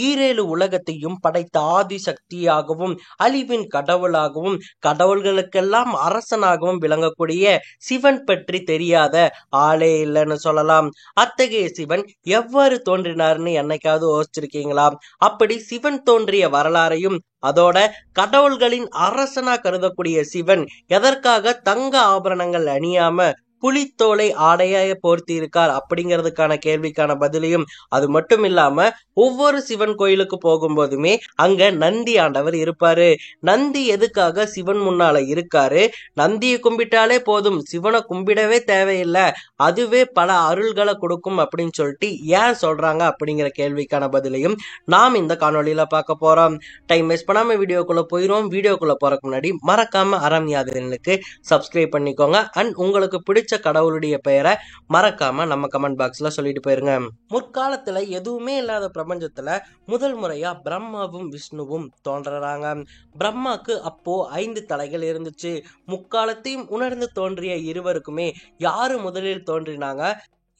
ஈரேழு உலகத்தையும் படைத்த ஆதி சக்தியாகவும் அழிவின் கடவுளாகவும் கடவுள்களுக்கெல்லாம் அரசனாகவும் விளங்கக்கூடிய சிவன் பற்றி தெரியாத ஆளே இல்லைன்னு சொல்லலாம். அத்தகைய சிவன் எவ்வாறு தோன்றினார்னு என்னைக்காவது யோசிச்சிருக்கீங்களா? அப்படி சிவன் தோன்றிய வரலாறையும் அதோட கடவுள்களின் அரசனா கருதக்கூடிய சிவன் எதற்காக தங்க ஆபரணங்கள் அணியாம புலித்தோலை ஆடையாய போர்த்தி இருக்கார் அப்படிங்கிறதுக்கான கேள்விக்கான பதிலையும், அது மட்டும் இல்லாம ஒவ்வொரு சிவன் கோயிலுக்கு போகும்போதுமே அங்க நந்தி ஆண்டவர் இருப்பாரு. நந்தி எதுக்காக சிவன் முன்னால இருக்காரு? நந்தியை கும்பிட்டாலே போதும், சிவனை கும்பிடவே தேவையில்லை, அதுவே பல அருள்களை கொடுக்கும் அப்படின்னு சொல்லிட்டு ஏன் சொல்றாங்க அப்படிங்கிற கேள்விக்கான பதிலையும் நாம் இந்த காணொலியில பார்க்க போறோம். டைம் வேஸ்ட் பண்ணாம வீடியோக்குள்ள போயிரும். வீடியோக்குள்ள போறதுக்கு முன்னாடி மறக்காம அறம் யாதனுக்கு சப்ஸ்கிரைப் பண்ணிக்கோங்க. அண்ட் உங்களுக்கு பிடிச்ச கடவுளுடைய பெயரை மறக்காம நம்ம கமெண்ட் பாக்ஸ்ல சொல்லிட்டு போயிருங்க. முற்காலத்துல எதுவுமே இல்லாத பிரபஞ்சத்துல முதல் முறையா பிரம்மாவும் விஷ்ணுவும் தோன்றாங்க. பிரம்மாக்கு அப்போ 5 தலைகள் இருந்துச்சு. முக்காலத்தையும் உணர்ந்து தோன்றிய இருவருக்குமே யாரு முதலில் தோன்றினாங்க,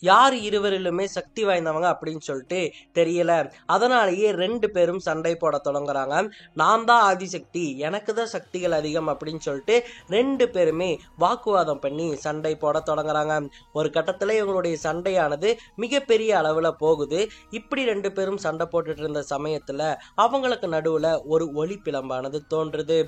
யார் இருவரிலுமே சக்தி வாய்ந்தவங்க அப்படின்னு சொல்லிட்டு தெரியல. அதனாலேயே 2 பேரும் சண்டை போட தொடங்குறாங்க. நான் தான் ஆதிசக்தி, எனக்கு தான் சக்திகள் அதிகம் அப்படின்னு சொல்லிட்டு 2 பேருமே வாக்குவாதம் பண்ணி சண்டை போட தொடங்குறாங்க. ஒரு கட்டத்துல இவங்களுடைய சண்டையானது மிகப்பெரிய அளவுல போகுது. இப்படி 2 பேரும் சண்டை போட்டுட்டு இருந்த சமயத்துல அவங்களுக்கு நடுவுல ஒரு ஒளி பிளம்பானது தோன்றுது.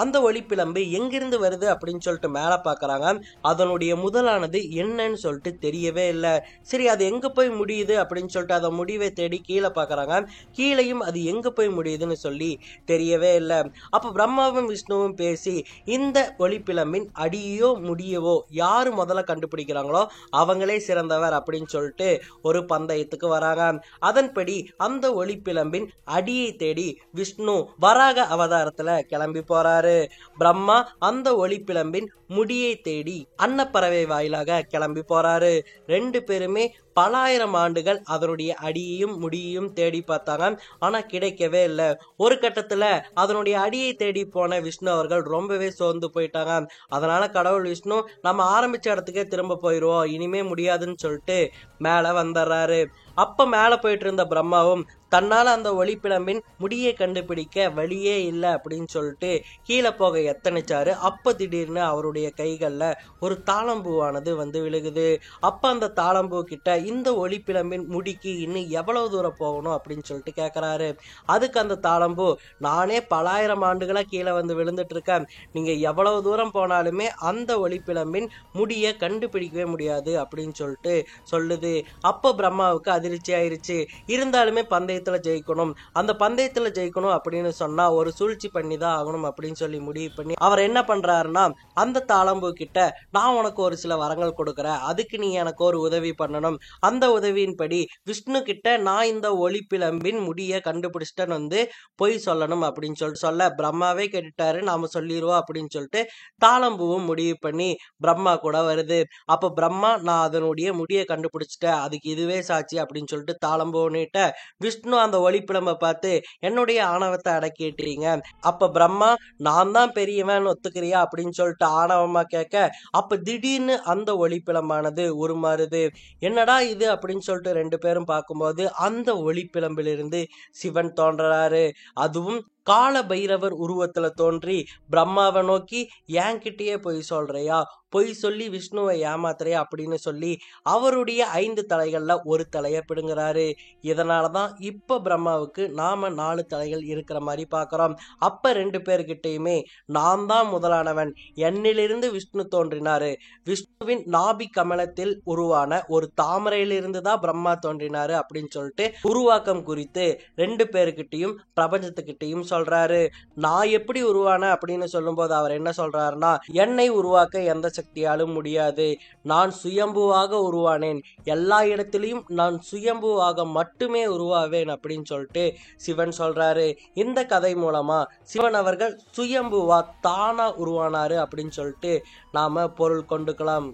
அந்த ஒளி பிளம்பு எங்கிருந்து வருது அப்படின்னு சொல்லிட்டு மேல பாக்குறாங்க. அதனுடைய முதலானது என்னன்னு சொல்லிட்டு தெரியவே இல்லை. சரி, அது எங்க போய் முடியுது அப்படின்னு சொல்லிட்டு அதை முடிவை தேடி கீழே பாக்குறாங்க. கீழையும் அது எங்க போய் முடியுதுன்னு சொல்லி தெரியவே இல்லை. அப்ப பிரம்மாவும் விஷ்ணுவும் பேசி இந்த ஒளிப்பிளம்பின் அடியோ முடியவோ யாரு முதல்ல கண்டுபிடிக்கிறாங்களோ அவங்களே சிறந்தவர் அப்படின்னு சொல்லிட்டு ஒரு பந்தயத்துக்கு வராங்க. அதன்படி அந்த ஒளிப்பிளம்பின் அடியை தேடி விஷ்ணு வராக அவதாரத்துல கிளம்பி போறாரு. பிரம்மா அந்த ஒளிப்பிளம்பின் முடியை தேடி அன்னப்பறவை வாயிலாக கிளம்பி போறாரு. 2 பேருமே பல ஆயிரம் ஆண்டுகள் அதனுடைய அடியையும் முடியையும் தேடி பார்த்தாங்க. ஆனா கிடைக்கவே இல்லை. ஒரு கட்டத்துல அதனுடைய அடியை தேடி போன விஷ்ணு அவர்கள் ரொம்பவே சோர்ந்து போயிட்டாங்க. அதனால கடவுள் விஷ்ணு நம்ம ஆரம்பிச்ச இடத்துக்கே திரும்ப போயிடுவோம், இனிமே முடியாதுன்னு சொல்லிட்டு மேல வந்துடுறாரு. அப்ப மேல போயிட்டு இருந்த பிரம்மாவும் தன்னால அந்த ஒளிப்பிளம்பின் முடியை கண்டுபிடிக்க வழியே இல்லை அப்படின்னு சொல்லிட்டு கீழே போக எத்தனைச்சாரு. அப்ப திடீர்னு அவருடைய கைகள்ல ஒரு தாளம்பூவானது வந்து விழுகுது. அப்ப அந்த தாளம்பூ கிட்ட இந்த ஒளிப்பிளம்பின் முடிக்கு இன்னும் எவ்வளவு தூரம் போகணும் அப்படின்னு சொல்லிட்டு கேட்கறாரு. அதுக்கு அந்த தாளம்பூ, நானே பல ஆயிரம் ஆண்டுகளா கீழே வந்து விழுந்துட்டு இருக்கேன், நீங்க எவ்வளவு தூரம் போனாலுமே அந்த ஒளிப்பிளம்பின் முடிய கண்டுபிடிக்கவே முடியாது அப்படின்னு சொல்லிட்டு சொல்லுது. அப்ப பிரம்மாவுக்கு அதிர்ச்சி ஆயிருச்சு. இருந்தாலுமே பந்தயத்துல ஜெயிக்கணும், அந்த பந்தயத்துல ஜெயிக்கணும் அப்படின்னு சொன்னா ஒரு சூழ்ச்சி பண்ணி தான் ஆகணும் அப்படின்னு சொல்லி முடிவு பண்ணி அவர் என்ன பண்றாருன்னா, அந்த தாளம்பூ கிட்ட நான் உனக்கு ஒரு சில வரங்கள் கொடுக்கறேன், அதுக்கு நீ எனக்கு ஒரு உதவி பண்ணணும், அந்த உதவியின்படி விஷ்ணு கிட்ட நான் இந்த ஒளிப்பிளம்பின் முடிய கண்டுபிடிச்சிட்டேன்னு வந்து பொய் சொல்லணும் அப்படின்னு சொல்லிட்டு சொல்ல, பிரம்மாவே கேட்டுட்டாரு, நாம சொல்லிடுவோம் அப்படின்னு சொல்லிட்டு தாளம்பூவும் முடிவு பண்ணி பிரம்மா கூட வருது. அப்ப பிரம்மா, நான் அதனுடைய முடிய கண்டுபிடிச்சிட்டேன், அதுக்கு இதுவே சாட்சி அப்படின்னு சொல்லிட்டு தாளம்பூனிட்ட விஷ்ணு அந்த ஒளிப்பிளம்பை பார்த்து, என்னுடைய ஆணவத்தை அடக்கிட்டீங்க, அப்ப பிரம்மா நான் தான் பெரியவன் ஒத்துக்கிறியா அப்படின்னு சொல்லிட்டு ஆணவமா கேட்க, அப்ப திடீர்னு அந்த ஒளிப்பிளம்பானது உருமாறுது. என்னடா இது அப்படின்னு சொல்லிட்டு 2 பேரும் பார்க்கும்போது அந்த ஒளிப்பிளம்பிலிருந்து சிவன் தோன்றாரு. அதுவும் கால பைரவர் உருவத்துல தோன்றி பிரம்மாவை நோக்கி, என்கிட்டயே பொய் சொல்றியா, பொய் சொல்லி விஷ்ணுவை ஏமாத்துறியா அப்படின்னு சொல்லி அவருடைய 5 தலைகள்ல ஒரு தலையை பிடுங்குறாரு. இதனாலதான் இப்ப பிரம்மாவுக்கு நாம 4 தலைகள் இருக்கிற மாதிரி பாக்குறோம். அப்ப 2 பேர்கிட்டயுமே நான் தான் முதலானவன், என்னிலிருந்து விஷ்ணு தோன்றினாரு, விஷ்ணுவின் நாபி கமலத்தில் உருவான ஒரு தாமரையிலிருந்து தான் பிரம்மா தோன்றினாரு அப்படின்னு சொல்லிட்டு உருவாக்கம் குறித்து 2 பேருக்கிட்டையும் பிரபஞ்சத்துக்கிட்டையும் சொல்றாரு. நான் எப்படி உருவான அப்படின்னு சொல்லும் போது அவர் என்ன சொல்றாருன்னா, என்னை உருவாக்க எந்த சக்தியாலும் முடியாது, நான் சுயம்புவாக உருவானேன், எல்லா இடத்திலையும் நான் சுயம்புவாக மட்டுமே உருவாவேன் அப்படின்னு சொல்லிட்டு சிவன் சொல்றாரு. இந்த கதை மூலமா சிவன் அவர்கள் சுயம்புவா தானா உருவானாரு அப்படின்னு சொல்லிட்டு நாம பொருள் கொண்டுக்கலாம்.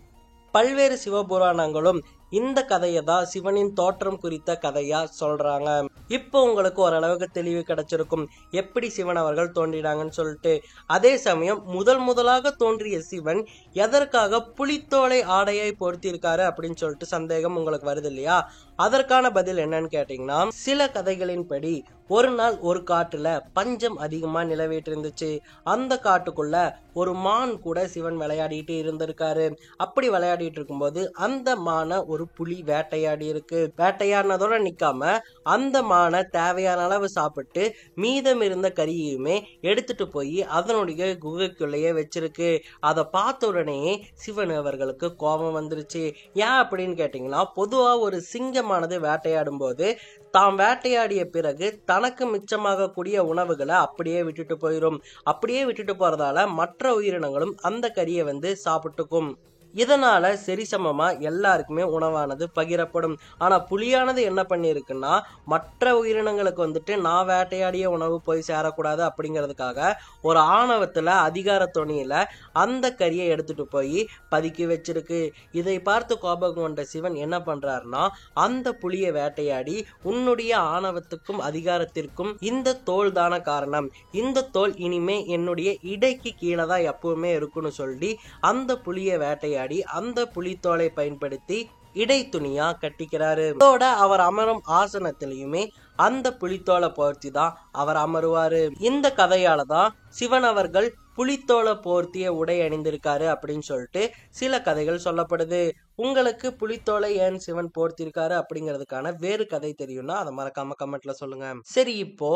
பல்வேறு சிவபுராணங்களும் இந்த கதையை தான் சிவனின் தோற்றம் குறித்த கதையா சொல்றாங்க. இப்போ உங்களுக்கு ஓரளவுக்கு தெளிவு கிடைச்சிருக்கும் எப்படி சிவன் அவர்கள் தோன்றினாங்கன்னு சொல்லிட்டு. அதே சமயம் முதலாக தோன்றிய சிவன் எதற்காக புலித்தோலை ஆடையை பொருத்திருக்காரு அப்படின்னு சொல்லிட்டு சந்தேகம் உங்களுக்கு வருது இல்லையா? அதற்கான பதில் என்னன்னு கேட்டீங்கன்னா, சில கதைகளின்படி ஒரு நாள் ஒரு காட்டுல பஞ்சம் அதிகமா நிலவிட்டு இருந்துச்சு. அந்த காட்டுக்குள்ள ஒரு மான் கூட சிவன் விளையாடிட்டு இருந்திருக்காரு. அப்படி விளையாடிட்டு இருக்கும்போது அந்த மானை ஒரு புலி வேட்டையாடி இருக்கு. வேட்டையாடினதோட நிக்காம அந்த மானை தேவையான அளவு சாப்பிட்டு மீதம் இருந்த கறியுமே எடுத்துட்டு போய் அதனுடைய குகைக்குள்ளேயே வச்சிருக்கு. அதை பார்த்த உடனே சிவன் அவர்களுக்கு கோபம் வந்துருச்சு. ஏன் அப்படின்னு கேட்டீங்கன்னா, பொதுவா ஒரு சிங்கமானது வேட்டையாடும் போது தாம் வேட்டையாடிய பிறகு தனக்கு மிச்சமாகக்கூடிய உணவுகளை அப்படியே விட்டுட்டு போயிடும். அப்படியே விட்டுட்டு போறதால மற்ற உயிரினங்களும் அந்த கறியை சாப்பிட்டுக்கும். இதனால சரிசமமா எல்லாருக்குமே உணவானது பகிரப்படும். ஆனா புலியானது என்ன பண்ணிருக்குன்னா, மற்ற உயிரினங்களுக்கு நான் வேட்டையாடிய உணவு போய் சேரக்கூடாது அப்படிங்கிறதுக்காக ஒரு ஆணவத்துல அதிகார துணியில அந்த கறியை எடுத்துட்டு போய் பதுக்கி வச்சிருக்கு. இதை பார்த்து கோபம் கொண்ட சிவன் என்ன பண்றாருன்னா, அந்த புலியை வேட்டையாடி உன்னுடைய ஆணவத்துக்கும் அதிகாரத்திற்கும் இந்த தோல் தான காரணம், இந்த தோல் இனிமே என்னுடைய இடைக்கு கீழே தான் எப்பவுமே இருக்குன்னு சொல்லி அந்த புலியை வேட்டையாடி அந்த புலித்தோலை பயன்படுத்தி இடை துணியா கட்டிக்கிறாரு. இதோட அவர் அமரும் ஆசனத்திலையுமே அந்த புலித்தோலை போர்த்தி தான் அவர் அமருவாரு. இந்த கதையாலதான் சிவன் அவர்கள் புலித்தோலை போர்த்திய உடை அணிந்திருக்காரு அப்படின்னு சொல்லிட்டு சில கதைகள் சொல்லப்படுது. உங்களுக்கு புலித்தோலை ஏன் சிவன் போர்த்திருக்காரு அப்படிங்கிறதுக்கான வேறு கதை தெரியும்னா அதை மறக்காம கமெண்ட்ல சொல்லுங்க. சரி, இப்போ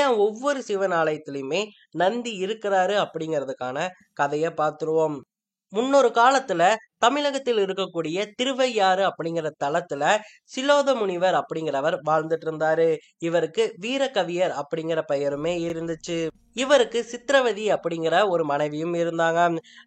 ஏன் ஒவ்வொரு சிவன் ஆலயத்திலுமே நந்தி இருக்கிறாரு அப்படிங்கிறதுக்கான கதையை பார்த்துருவோம். முன்னொரு காலத்துல தமிழகத்தில் இருக்கக்கூடிய திருவையாறு அப்படிங்கிற தலத்துல சிலோத முனிவர் அப்படிங்கிறவர் வாழ்ந்துட்டு இருந்தாரு. இவருக்கு வீரகவியர் அப்படிங்கிற பெயருமே இருந்துச்சு. இவருக்கு சித்திரவதி அப்படிங்கிற ஒரு மனைவியும் இருந்தாங்க.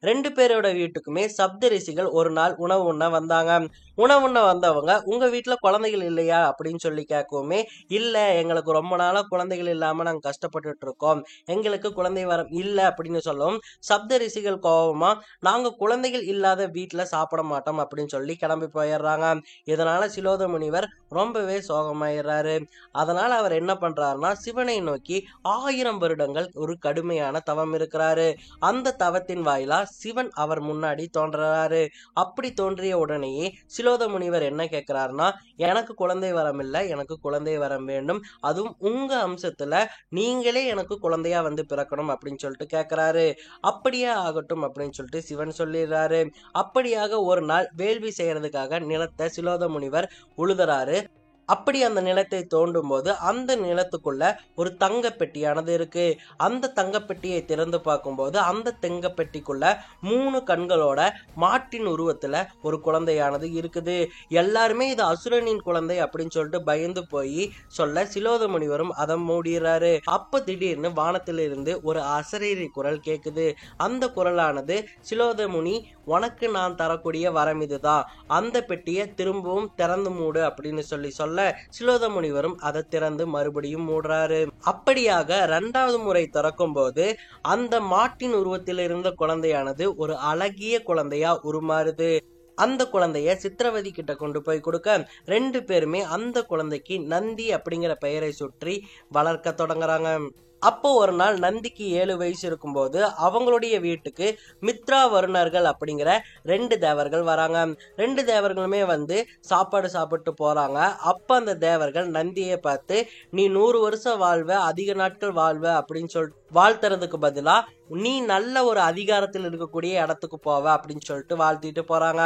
2 பேரோட வீட்டுக்குமே சப்தரிசிகள் ஒரு நாள் உணவு உண்ண வந்தாங்க. உணவு உண்ண வந்தவங்க, உங்க வீட்டுல குழந்தைகள் இல்லையா அப்படின்னு சொல்லி கேட்கவுமே, இல்ல, எங்களுக்கு ரொம்ப நாளா குழந்தைகள் இல்லாம நாங்க கஷ்டப்பட்டுட்டு இருக்கோம், எங்களுக்கு குழந்தை வரம் இல்ல அப்படின்னு சொல்லவும், சப்தரிசிகள் கோபமா, நாங்க குழந்தைகள் இல்லாத வீட்டுல சாப்பிட மாட்டோம் அப்படின்னு சொல்லி கிளம்பி போயிடுறாங்க. இதனால சிலோத முனிவர் ரொம்பவே சோகமாயிடுறாரு. அதனால அவர் என்ன பண்றாருன்னா, சிவனை நோக்கி 1000 வருடங்கள் ஒரு கடுமையான தவம் இருக்கிறாரு. அந்த தவத்தின் வாயிலா சிவன் அவர் முன்னாடி தோன்றாரு. அப்படி தோன்றிய உடனேயே சிலோத முனிவர் என்ன கேட்கிறாருன்னா, எனக்கு குழந்தை வரம் இல்ல, எனக்கு குழந்தை வரம் வேண்டும், அதுவும் உங்க அம்சத்துல நீங்களே எனக்கு குழந்தையா பிறக்கணும் அப்படின்னு சொல்லிட்டு கேட்கிறாரு. அப்படியே ஆகட்டும் அப்படின்னு சொல்லிட்டு சிவன் சொல்லிடுறாரு. அப்படியாக ஒரு நாள் வேள்வி செய்யறதுக்காக நிலத்தை சிலோத முனிவர் உழுதுறாரு. அப்படி அந்த நிலத்தை தோண்டும் போது அந்த நிலத்துக்குள்ள ஒரு தங்க பெட்டியானது இருக்கு. அந்த தங்கப்பெட்டியை திறந்து பார்க்கும்போது அந்த தங்கப்பெட்டிக்குள்ள 3 கண்களோட மாட்டின் உருவத்துல ஒரு குழந்தையானது இருக்குது. எல்லாருமே இது அசுரனின் குழந்தை அப்படின்னு சொல்லிட்டு பயந்து போய் சொல்ல சிலோத முனிவரும் அதை மூடிறாரு. அப்ப திடீர்னு வானத்திலிருந்து ஒரு அசரீரி குரல் கேக்குது. அந்த குரலானது, சிலோத முனி, உனக்கு நான் தரக்கூடிய வரம் இதுதான், அந்த பெட்டியை திரும்பவும் திறந்து மூடு அப்படின்னு சொல்ல சிலோத முனிவரும் அதை திறந்து மறுபடியும் மூடுறாரு. அப்படியாக 2வது முறை திறக்கும் போது அந்த மாட்டின் உருவத்தில் இருந்த குழந்தையானது ஒரு அழகிய குழந்தையா உருமாறுது. அந்த குழந்தைய சித்திரவதி கிட்ட கொண்டு போய் கொடுக்க 2 பேருமே அந்த குழந்தைக்கு நந்தி அப்படிங்கிற பெயரை சுற்றி வளர்க்க தொடங்குறாங்க. அப்போ ஒரு நாள் நந்திக்கு 7 வயசு இருக்கும்போது அவங்களுடைய வீட்டுக்கு மித்ரா வருணர்கள் அப்படிங்கிற 2 தேவர்கள் வராங்க. 2 தேவர்களுமே சாப்பாடு சாப்பிட்டு போறாங்க. அப்ப அந்த தேவர்கள் நந்தியை பார்த்து, நீ 100 வருஷம் வாழ்வ, அதிக நாட்கள் வாழ்வ அப்படின்னு சொல்லிட்டு வாழ்த்துறதுக்கு பதிலா நீ நல்ல ஒரு அதிகாரத்தில் இருக்கக்கூடிய இடத்துக்கு போவ அப்படின்னு சொல்லிட்டு வாழ்த்திட்டு போறாங்க.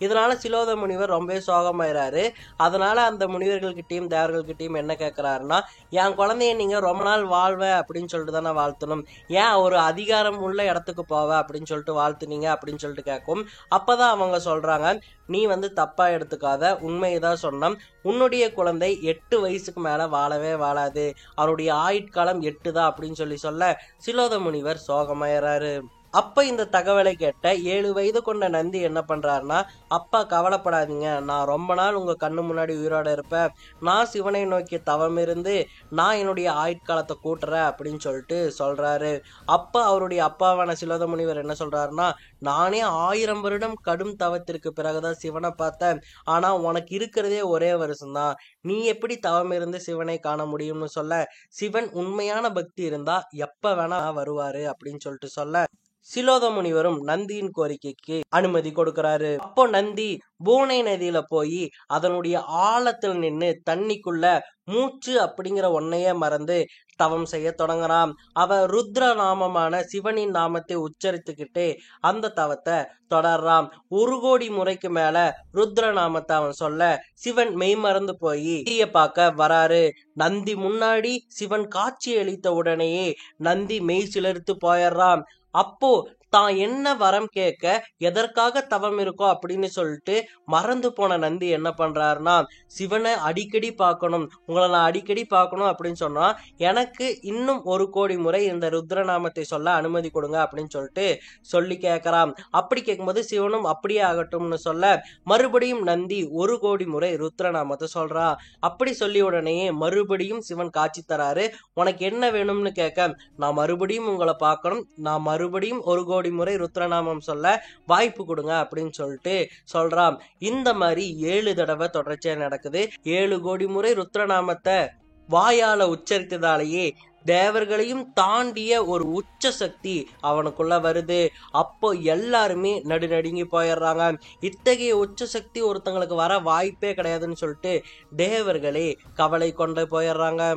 இதனால சிலோத முனிவர் ரொம்ப சோகமாயிறாரு. அதனால அந்த முனிவர்கள் கிட்டையும் தேவர்கள் கிட்டையும் என்ன கேட்கிறாருன்னா, என் குழந்தைய நீங்க ரொம்ப நாள் வாழ்வ அப்படின்னு சொல்லிட்டு தானே வாழ்த்தணும், ஏன் ஒரு அதிகாரம் உள்ள இடத்துக்கு போவ அப்படின்னு சொல்லிட்டு வாழ்த்துனீங்க அப்படின்னு சொல்லிட்டு கேட்கும். அப்பதான் அவங்க சொல்றாங்க, நீ தப்பா எடுத்துக்காத, உண்மையதான் சொன்னோம், உன்னுடைய குழந்தை 8 வயசுக்கு மேல வாழவே வாழாது, அவருடைய ஆயுட்காலம் 8 தான் அப்படின்னு சொல்ல சிலோத முனிவர் சோகமாயிறாரு. அப்ப இந்த தகவலை கேட்ட 7 வயது கொண்ட நந்தி என்ன பண்றாருன்னா, அப்பா கவலைப்படாதீங்க, நான் ரொம்ப நாள் உங்க கண்ணு முன்னாடி உயிரோட இருப்பேன், நான் சிவனை நோக்கி தவம் இருந்து நான் என்னுடைய ஆயுட்காலத்தை கூட்டுறேன் அப்படின்னு சொல்லிட்டு சொல்றாரு. அப்ப அவருடைய அப்பாவான சிலோத முனிவர் என்ன சொல்றாருன்னா, நானே 1000 வருடம் கடும் தவத்திற்கு பிறகுதான் சிவனை பார்த்தேன், ஆனா உனக்கு இருக்கிறதே ஒரே வருஷம்தான், நீ எப்படி தவம் இருந்து சிவனை காண முடியும்னு சொல்ல, சிவன் உண்மையான பக்தி இருந்தா எப்ப வேணா வருவாரு அப்படின்னு சொல்லிட்டு சொல்ல, சிலோத முனிவரும் நந்தியின் கோரிக்கைக்கு அனுமதி கொடுக்கிறாரு. அப்போ நந்தி பூனை நதியில போய் அதனுடைய ஆழத்தில் நின்னு தண்ணிக்குள்ள மூச்சு அப்படிங்கிற ஒன்னையே மறந்து தவம் செய்ய தொடங்குறான். அவன் ருத்ர நாமமான சிவனின் நாமத்தை உச்சரித்துக்கிட்டு அந்த தவத்தை தொடர்றான். 1,000,000 முறைக்கு மேல ருத்ர நாமத்தை அவன் சொல்ல சிவன் மெய்மறந்து போய் நந்திய பார்க்க வராரு. நந்தி முன்னாடி சிவன் காட்சி அளித்த உடனேயே நந்தி மெய் சிலிர்த்து போயிடுறான். அப்போ தான் என்ன வரம் கேட்க எதற்காக தவம் இருக்கோ அப்படின்னு சொல்லிட்டு மறந்து போன நந்தி என்ன பண்றாருன்னா, சிவனை அடிக்கடி பார்க்கணும், உங்களை நான் அடிக்கடி பார்க்கணும் அப்படின்னு சொன்னா எனக்கு இன்னும் 1,000,000 முறை இந்த ருத்ரநாமத்தை சொல்ல அனுமதி கொடுங்க அப்படின்னு சொல்லிட்டு சொல்லி கேட்கறான். அப்படி கேட்கும்போது சிவனும் அப்படியே ஆகட்டும்னு சொல்ல மறுபடியும் நந்தி 1,000,000 முறை ருத்ரநாமத்தை சொல்றான். அப்படி சொல்லி உடனேயே மறுபடியும் சிவன் காட்சி தராரு. உனக்கு என்ன வேணும்னு கேட்க, நான் மறுபடியும் உங்களை பார்க்கணும், நான் மறுபடியும் 1,000,000 முறை ருத்ரநாமம் சொல்ல வாய்ப்பு கொடுங்க அப்படின்னு சொல்லிட்டு சொல்றான். இந்த மாதிரி 7 தடவை தொடர்ச்சியா நடக்குது. 7,000,000 முறை ருத்ரநாமத்தை வாயால உச்சரித்ததாலேயே தேவர்களையும் தாண்டிய ஒரு உச்ச சக்தி அவனுக்குள்ள வருது. அப்போ எல்லாருமே நடுநடுங்கி போயிடுறாங்க. இத்தகைய உச்ச சக்தி ஒருத்தங்களுக்கு வர வாய்ப்பே கிடையாதுன்னு சொல்லிட்டு தேவர்களே கவலை கொண்டு போயிடுறாங்க.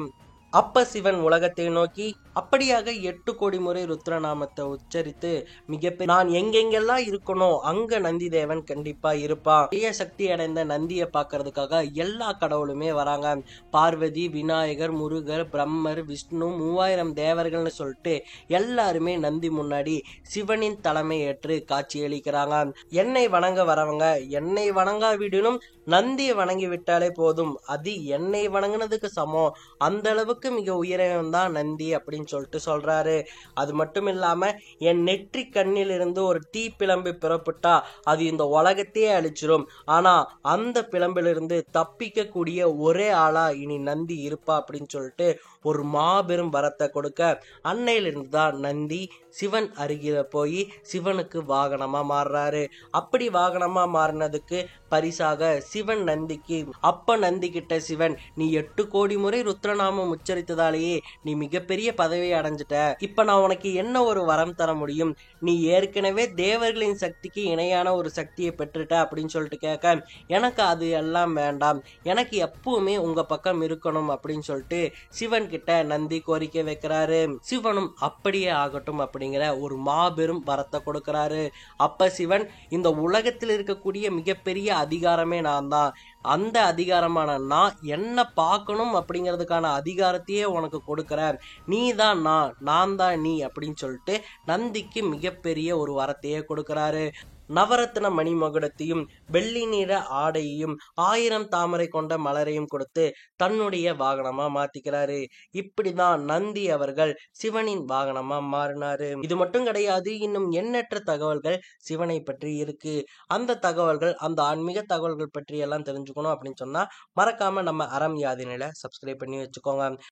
அப்ப சிவன் உலகத்தை நோக்கி அப்படியாக 8,000,000 முறை ருத்ரநாமத்தை உச்சரித்து மிகப்பெரிய நான் எங்கெங்கெல்லாம் இருக்கணும் அங்க நந்தி தேவன் கண்டிப்பா இருப்பான். பெரிய சக்தி அடைந்த நந்தியை பார்க்கறதுக்காக எல்லா கடவுளுமே வராங்க. பார்வதி, விநாயகர், முருகர், பிரம்மர், விஷ்ணு, 3000 தேவர்கள்னு சொல்லிட்டு எல்லாருமே நந்தி முன்னாடி சிவனின் தலைமை ஏற்று காட்சி அளிக்கிறாங்க. என்னை வணங்க வரவங்க என்னை வணங்காவிடனும் நந்தியை வணங்கி விட்டாலே போதும், அது என்னை வணங்கினதுக்கு சமம், அந்த அளவுக்கு மிக உயரம் தான் நந்தி அப்படின்னு சொல்லிட்டு சொல்றாரு. அது மட்டும் இல்லாம என் நெற்றி கண்ணில் இருந்து ஒரு தீ பிளம்பு பிறப்புட்டா அது இந்த உலகத்தையே அழிச்சிரும், ஆனா அந்த பிளம்பிலிருந்து தப்பிக்க கூடிய ஒரே ஆளா இனி நந்தி இருப்பா அப்படின்னு சொல்லிட்டு ஒரு மாபெரும் வரத்தை கொடுக்க அன்னையிலிருந்து தான் நந்தி சிவன் அருகில போய் சிவனுக்கு வாகனமா மாறுறாரு. அப்படி வாகனமா மாறினதுக்கு பரிசாக சிவன் நந்திக்கு நந்தி கிட்ட சிவன், நீ 8,000,000 முறை ருத்ரநாமம் உச்சரித்ததாலேயே நீ மிகப்பெரிய பதவியை அடைஞ்சிட்ட, இப்ப நான் உனக்கு என்ன ஒரு வரம் தர முடியும், நீ ஏற்கனவே தேவர்களின் சக்திக்கு இணையான ஒரு சக்தியை பெற்றுட்ட அப்படின்னு சொல்லிட்டு கேட்க, எனக்கு அது எல்லாம் வேண்டாம், எனக்கு எப்பவுமே உங்க பக்கம் இருக்கணும் அப்படின்னு சொல்லிட்டு சிவன் கிட்ட நந்தி கோரிக்கை வைக்கிறாரு. சிவனும் அப்படியே ஆகட்டும் அப்படிங்கிற ஒரு மாபெரும் வரத்தை கொடுக்கிறாரு. அப்ப சிவன், இந்த உலகத்தில் இருக்கக்கூடிய மிகப்பெரிய அதிகாரமே நான் தான், அந்த அதிகாரமான நான் என்ன பார்க்கணும் அப்படிங்கிறதுக்கான அதிகாரத்தையே உனக்கு கொடுக்கறேன், நீ தான் நான் தான் நீ அப்படின்னு சொல்லிட்டு நந்திக்கு மிகப்பெரிய ஒரு வரத்தையே கொடுக்கிறாரு. நவரத்ன மணிமகுடத்தையும் வெள்ளி நிற ஆடையையும் 1000 தாமரை கொண்ட மலரையும் கொடுத்து தன்னுடைய வாகனமா மாத்திக்கிறாரு. இப்படிதான் நந்தி அவர்கள் சிவனின் வாகனமா மாறினாரு. இது மட்டும் கிடையாது, இன்னும் எண்ணற்ற தகவல்கள் சிவனை பற்றி இருக்கு. அந்த தகவல்கள், அந்த ஆன்மீக தகவல்கள் பற்றி எல்லாம் தெரிஞ்சுக்கணும் அப்படின்னு சொன்னா மறக்காம நம்ம அறம் யாதினில சப்ஸ்கிரைப் பண்ணி வச்சுக்கோங்க.